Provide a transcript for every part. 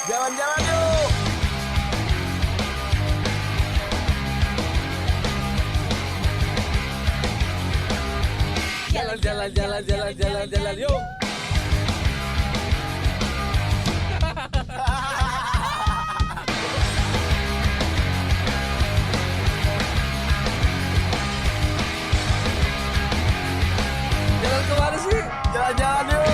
Jalan-jalan yuk. Jalan yuk. Jalan kemana sih? Jalan-jalan yuk.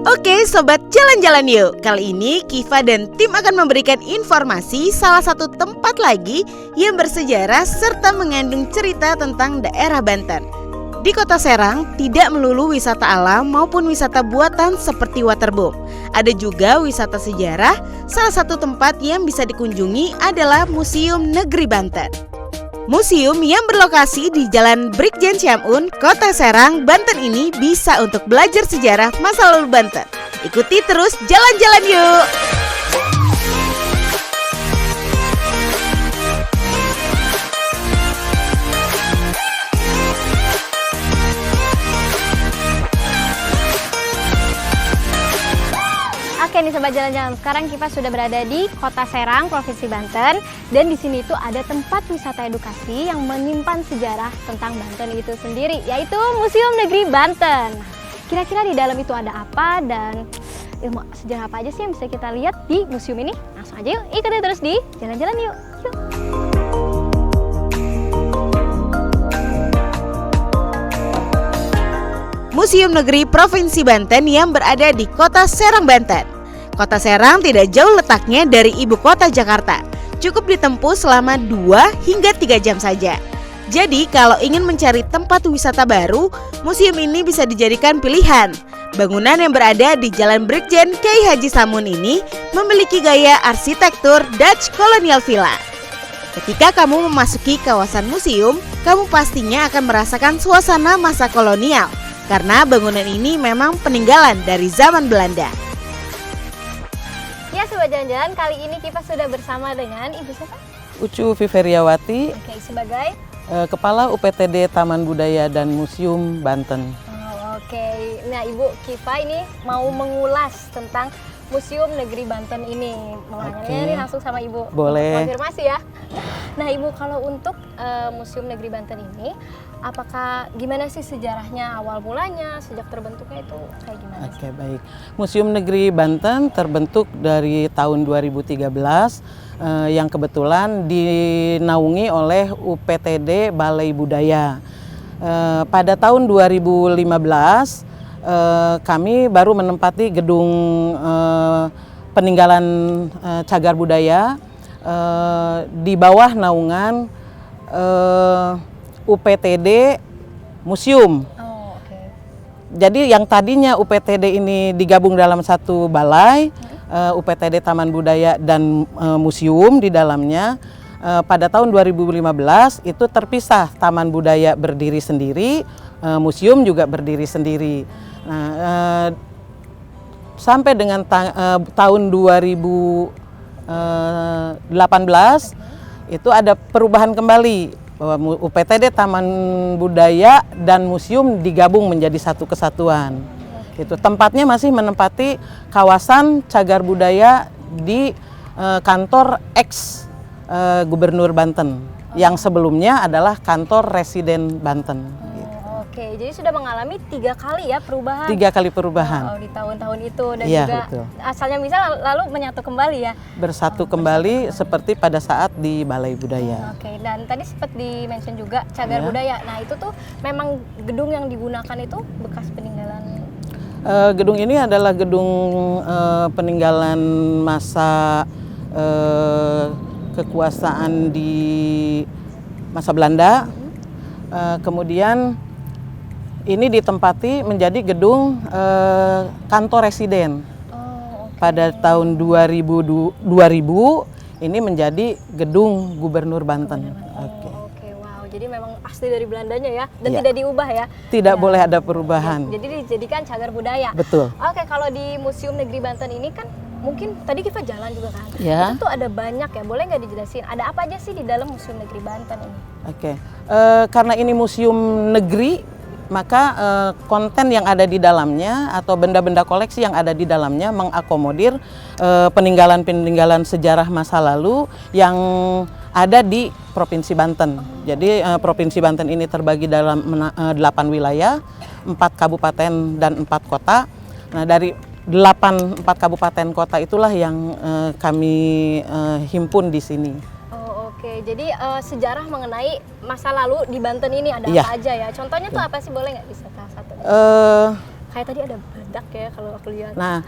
Oke sobat jalan-jalan yuk. Kali ini Kiva dan tim akan memberikan informasi salah satu tempat lagi yang bersejarah serta mengandung cerita tentang daerah Banten. Di Kota Serang tidak melulu wisata alam maupun wisata buatan seperti waterboom. Ada juga wisata sejarah. Salah satu tempat yang bisa dikunjungi adalah Museum Negeri Banten. Museum yang berlokasi di Jalan Brigjen Ciamun, Kota Serang, Banten ini bisa untuk belajar sejarah masa lalu Banten. Ikuti terus jalan-jalan yuk! Oke nih sobat jalan-jalan, sekarang kita sudah berada di Kota Serang, Provinsi Banten. Dan di sini tuh ada tempat wisata edukasi yang menyimpan sejarah tentang Banten itu sendiri, yaitu Museum Negeri Banten. Kira-kira di dalam itu ada apa dan ilmu sejarah apa aja sih yang bisa kita lihat di museum ini? Langsung aja yuk, ikuti terus di jalan-jalan yuk. Yuk. Museum Negeri Provinsi Banten yang berada di Kota Serang, Banten. Kota Serang tidak jauh letaknya dari ibu kota Jakarta. Cukup ditempuh selama 2 hingga 3 jam saja. Jadi kalau ingin mencari tempat wisata baru, museum ini bisa dijadikan pilihan. Bangunan yang berada di Jalan Brigjen Kyai Haji Samun ini memiliki gaya arsitektur Dutch Colonial Villa. Ketika kamu memasuki kawasan museum, kamu pastinya akan merasakan suasana masa kolonial. Karena bangunan ini memang peninggalan dari zaman Belanda. Ya sobat jalan-jalan, kali ini kita sudah bersama dengan Ibu siapa? Ucu Viveriawati, Oke, sebagai Kepala UPTD Taman Budaya dan Museum Banten. Oke, nah Ibu Kiva ini mau mengulas tentang Museum Negeri Banten ini. Mau nanya nih langsung sama Ibu. Boleh. Konfirmasi ya. Nah Ibu, kalau untuk Museum Negeri Banten ini, apakah gimana sih sejarahnya awal mulanya, sejak terbentuknya itu kayak gimana sih? Oke, baik. Museum Negeri Banten terbentuk dari tahun 2013 yang kebetulan dinaungi oleh UPTD Balai Budaya. Pada tahun 2015 kami baru menempati gedung peninggalan cagar budaya di bawah naungan UPTD Museum. Oh, oke. Jadi yang tadinya UPTD ini digabung dalam satu balai, UPTD Taman Budaya dan Museum di dalamnya. Pada tahun 2015 itu terpisah, Taman Budaya berdiri sendiri, museum juga berdiri sendiri. Nah, sampai dengan tahun 2018 itu ada perubahan kembali bahwa UPTD Taman Budaya dan Museum digabung menjadi satu kesatuan. Itu tempatnya masih menempati kawasan cagar budaya di kantor ex Gubernur Banten, yang sebelumnya adalah kantor residen Banten. Oke, jadi sudah mengalami 3 kali ya perubahan. 3 kali perubahan. Di tahun-tahun itu dan Iya, juga betul. asalnya misal lalu menyatu kembali ya. Bersatu kembali seperti pada saat di Balai Budaya. Oke, dan tadi sempat di-mention juga cagar Iya. budaya. Nah, itu tuh memang gedung yang digunakan itu bekas peninggalan. Gedung ini adalah gedung peninggalan masa kekuasaan di masa Belanda. Kemudian ini ditempati menjadi gedung kantor residen. Pada tahun 2000 ini menjadi gedung Gubernur Banten. Oke. Oke, wow. Jadi memang asli dari Belandanya ya dan Iya. tidak diubah ya. Tidak Ya. boleh ada perubahan. Jadi dijadikan cagar budaya. Betul. Oke, kalau di Museum Negeri Banten ini kan mungkin tadi kita jalan juga kan. Ya. Itu tuh ada banyak ya. Boleh nggak dijelasin ada apa aja sih di dalam Museum Negeri Banten ini? Oke. Karena ini museum negeri, konten yang ada di dalamnya atau benda-benda koleksi yang ada di dalamnya mengakomodir peninggalan-peninggalan sejarah masa lalu yang ada di Provinsi Banten. Jadi Provinsi Banten ini terbagi dalam 8 wilayah, 4 kabupaten dan 4 kota. Nah, dari 4 kabupaten kota itulah yang kami himpun di sini. Oke, jadi sejarah mengenai masa lalu di Banten ini ada Iya. apa aja ya? Contohnya tuh apa sih, boleh nggak bisa salah satu? Kayak tadi ada badak ya kalau aku lihat. Nah,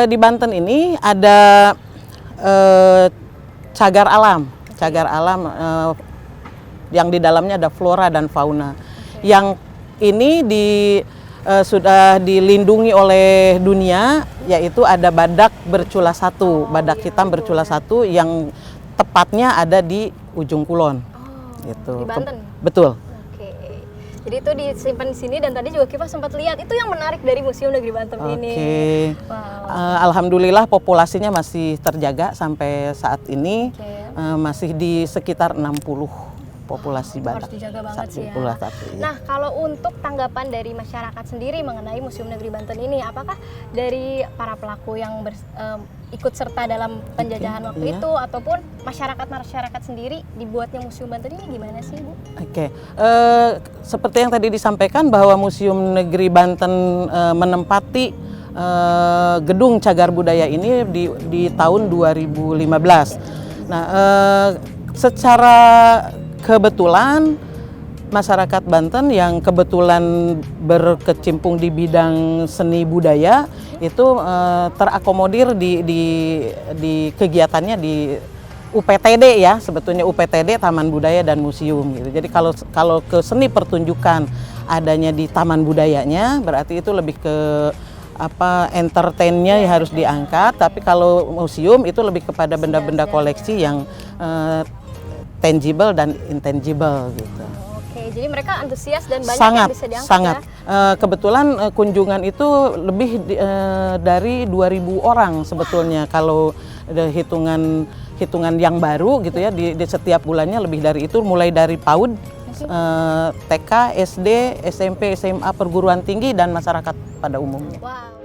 di Banten ini ada cagar alam, yang di dalamnya ada flora dan fauna. Yang ini sudah dilindungi oleh dunia, yaitu ada badak bercula satu, badak hitam bercula satu yang tepatnya ada di Ujung Kulon. Gitu. Di Banten? Betul. Oke, jadi itu disimpan di sini dan tadi juga kita sempat lihat itu yang menarik dari Museum Negeri Banten ini. Oke. Wow. Alhamdulillah populasinya masih terjaga sampai saat ini. Oke. Masih di sekitar 60 populasi badak. Harus dijaga banget sih ya. Iya. Nah, kalau untuk tanggapan dari masyarakat sendiri mengenai Museum Negeri Banten ini, apakah dari para pelaku yang ikut serta dalam penjajahan waktu iya. itu ataupun masyarakat sendiri dibuatnya Museum Banten ini gimana sih, Bu? Oke, seperti yang tadi disampaikan bahwa Museum Negeri Banten menempati gedung cagar budaya ini di tahun 2015. Nah, secara kebetulan masyarakat Banten yang kebetulan berkecimpung di bidang seni budaya itu terakomodir di kegiatannya di UPTD ya, sebetulnya UPTD Taman Budaya dan Museum gitu. Jadi kalau ke seni pertunjukan adanya di taman budayanya, berarti itu lebih ke entertainnya yang harus diangkat, tapi kalau museum itu lebih kepada benda-benda koleksi yang tangible dan intangible gitu. Oke, jadi mereka antusias dan banyak Sangat, yang bisa diangkat sangat. ya? Kebetulan kunjungan itu lebih dari 2.000 orang sebetulnya. Kalau ada hitungan yang baru gitu ya, di setiap bulannya lebih dari itu, mulai dari PAUD, TK, SD, SMP, SMA, perguruan tinggi dan masyarakat pada umumnya. Wow.